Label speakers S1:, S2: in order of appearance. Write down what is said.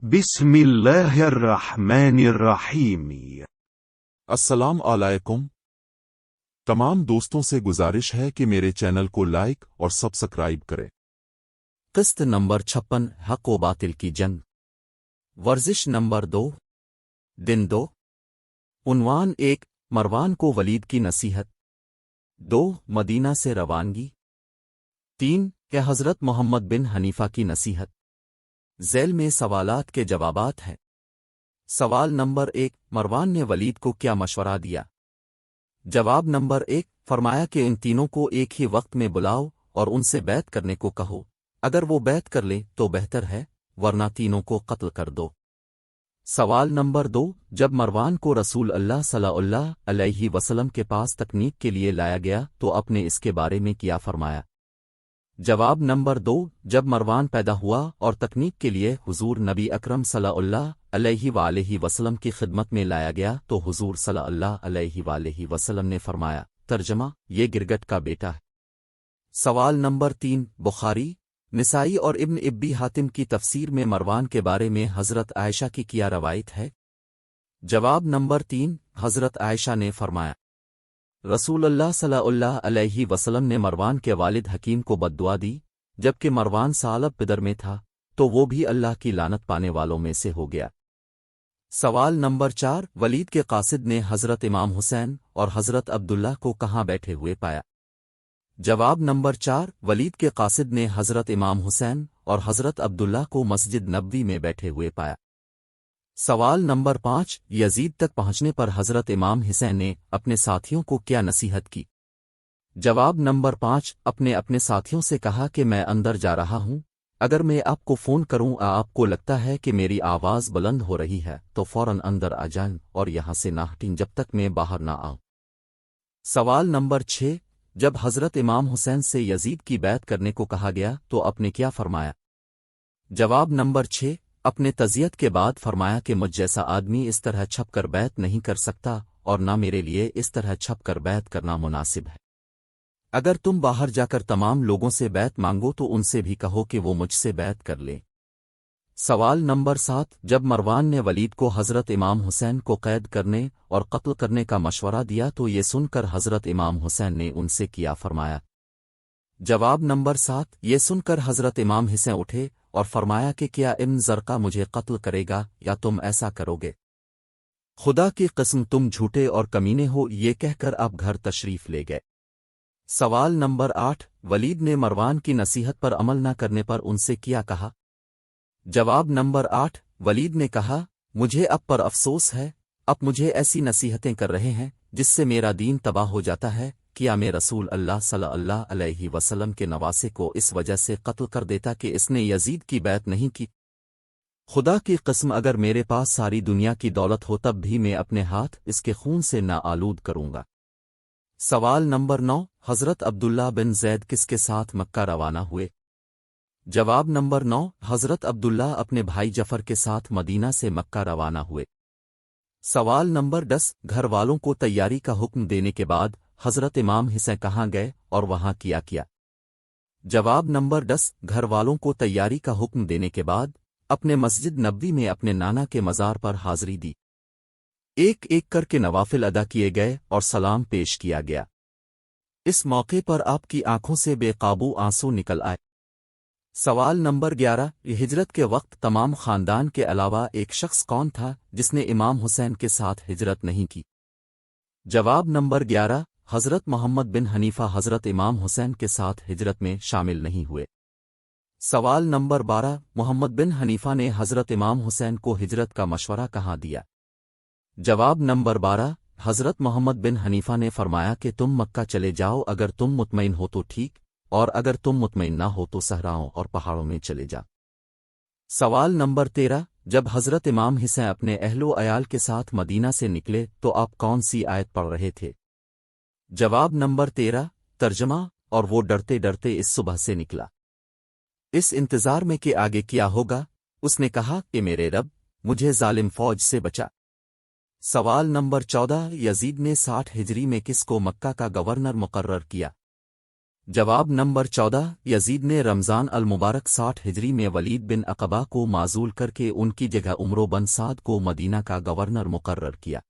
S1: بسم الله الرحمن الرحیم۔
S2: السلام علیکم۔ تمام دوستوں سے گزارش ہے کہ میرے چینل کو لائک اور سبسکرائب کریں۔
S3: قسط نمبر 56 حق و باطل کی جنگ، ورزش نمبر 2، دن 2، عنوان 1، مروان کو ولید کی نصیحت، 2، مدینہ سے روانگی، 3، کہ حضرت محمد بن حنیفہ کی نصیحت۔ ذیل میں سوالات کے جوابات ہیں۔ سوال نمبر 1، مروان نے ولید کو کیا مشورہ دیا؟ جواب نمبر 1، فرمایا کہ ان تینوں کو ایک ہی وقت میں بلاؤ اور ان سے بیعت کرنے کو کہو، اگر وہ بیعت کر لے تو بہتر ہے، ورنہ تینوں کو قتل کر دو۔ سوال نمبر 2، جب مروان کو رسول اللہ صلی اللہ علیہ وسلم کے پاس تکنیک کے لیے لایا گیا تو آپ نے اس کے بارے میں کیا فرمایا؟ جواب نمبر 2، جب مروان پیدا ہوا اور تکنیک کے لیے حضور نبی اکرم صلی اللہ علیہ وآلہ وسلم کی خدمت میں لایا گیا تو حضور صلی اللہ علیہ وآلہ وسلم نے فرمایا، ترجمہ، یہ گرگٹ کا بیٹا ہے۔ سوال نمبر 3، بخاری، نسائی اور ابن ابی حاتم کی تفسیر میں مروان کے بارے میں حضرت عائشہ کی کیا روایت ہے؟ جواب نمبر 3، حضرت عائشہ نے فرمایا، رسول اللہ صلی اللہ علیہ وسلم نے مروان کے والد حکیم کو بددعا دی، جبکہ مروان سالب پدر میں تھا تو وہ بھی اللہ کی لعنت پانے والوں میں سے ہو گیا۔ سوال نمبر 4، ولید کے قاصد نے حضرت امام حسین اور حضرت عبداللہ کو کہاں بیٹھے ہوئے پایا؟ جواب نمبر 4، ولید کے قاصد نے حضرت امام حسین اور حضرت عبداللہ کو مسجد نبوی میں بیٹھے ہوئے پایا۔ سوال نمبر 5، یزید تک پہنچنے پر حضرت امام حسین نے اپنے ساتھیوں کو کیا نصیحت کی؟ جواب نمبر 5، اپنے ساتھیوں سے کہا کہ میں اندر جا رہا ہوں، اگر میں آپ کو فون کروں آپ کو لگتا ہے کہ میری آواز بلند ہو رہی ہے تو فوراً اندر آ جائیں اور یہاں سے نہ ہٹیں جب تک میں باہر نہ آؤں۔ سوال نمبر 6، جب حضرت امام حسین سے یزید کی بیعت کرنے کو کہا گیا تو آپ نے کیا فرمایا؟ جواب نمبر 6، اپنے تزیت کے بعد فرمایا کہ مجھ جیسا آدمی اس طرح چھپ کر بیعت نہیں کر سکتا اور نہ میرے لیے اس طرح چھپ کر بیعت کرنا مناسب ہے۔ اگر تم باہر جا کر تمام لوگوں سے بیعت مانگو تو ان سے بھی کہو کہ وہ مجھ سے بیعت کر لیں۔ سوال نمبر 7، جب مروان نے ولید کو حضرت امام حسین کو قید کرنے اور قتل کرنے کا مشورہ دیا تو یہ سن کر حضرت امام حسین نے ان سے کیا فرمایا؟ جواب نمبر 7، یہ سن کر حضرت امام حسین اٹھے اور فرمایا کہ کیا ابن زرقہ مجھے قتل کرے گا یا تم ایسا کرو گے؟ خدا کی قسم تم جھوٹے اور کمینے ہو، یہ کہہ کر آپ گھر تشریف لے گئے۔ سوال نمبر 8، ولید نے مروان کی نصیحت پر عمل نہ کرنے پر ان سے کیا کہا؟ جواب نمبر 8، ولید نے کہا، مجھے اب پر افسوس ہے، اب مجھے ایسی نصیحتیں کر رہے ہیں جس سے میرا دین تباہ ہو جاتا ہے، کیا میں رسول اللہ صلی اللہ علیہ وسلم کے نواسے کو اس وجہ سے قتل کر دیتا کہ اس نے یزید کی بیعت نہیں کی؟ خدا کی قسم اگر میرے پاس ساری دنیا کی دولت ہو تب بھی میں اپنے ہاتھ اس کے خون سے نہ آلود کروں گا۔ سوال نمبر 9، حضرت عبداللہ بن زید کس کے ساتھ مکہ روانہ ہوئے؟ جواب نمبر 9، حضرت عبداللہ اپنے بھائی جعفر کے ساتھ مدینہ سے مکہ روانہ ہوئے۔ سوال نمبر 10، گھر والوں کو تیاری کا حکم دینے کے بعد حضرت امام حسین کہاں گئے اور وہاں کیا؟ جواب نمبر 10، گھر والوں کو تیاری کا حکم دینے کے بعد اپنے مسجد نبوی میں اپنے نانا کے مزار پر حاضری دی، ایک ایک کر کے نوافل ادا کیے گئے اور سلام پیش کیا گیا۔ اس موقع پر آپ کی آنکھوں سے بے قابو آنسو نکل آئے۔ سوال نمبر 11، ہجرت کے وقت تمام خاندان کے علاوہ ایک شخص کون تھا جس نے امام حسین کے ساتھ ہجرت نہیں کی؟ جواب نمبر 11، حضرت محمد بن حنیفہ حضرت امام حسین کے ساتھ ہجرت میں شامل نہیں ہوئے۔ سوال نمبر 12، محمد بن حنیفہ نے حضرت امام حسین کو ہجرت کا مشورہ کہاں دیا؟ جواب نمبر 12، حضرت محمد بن حنیفہ نے فرمایا کہ تم مکہ چلے جاؤ اگر تم مطمئن ہو تو ٹھیک، اور اگر تم مطمئن نہ ہو تو صحراؤں اور پہاڑوں میں چلے جا۔ سوال نمبر 13، جب حضرت امام حسین اپنے اہل و عیال کے ساتھ مدینہ سے نکلے تو آپ کون سی آیت پڑھ رہے تھے؟ جواب نمبر 13، ترجمہ، اور وہ ڈرتے ڈرتے اس صبح سے نکلا، اس انتظار میں کہ آگے کیا ہوگا، اس نے کہا کہ میرے رب، مجھے ظالم فوج سے بچا۔ سوال نمبر 14، یزید نے 60 ہجری میں کس کو مکہ کا گورنر مقرر کیا؟ جواب نمبر 14 یزید نے رمضان المبارک 60 ہجری میں ولید بن عقبہ کو معزول کر کے ان کی جگہ عمرو بن سعد کو مدینہ کا گورنر مقرر کیا۔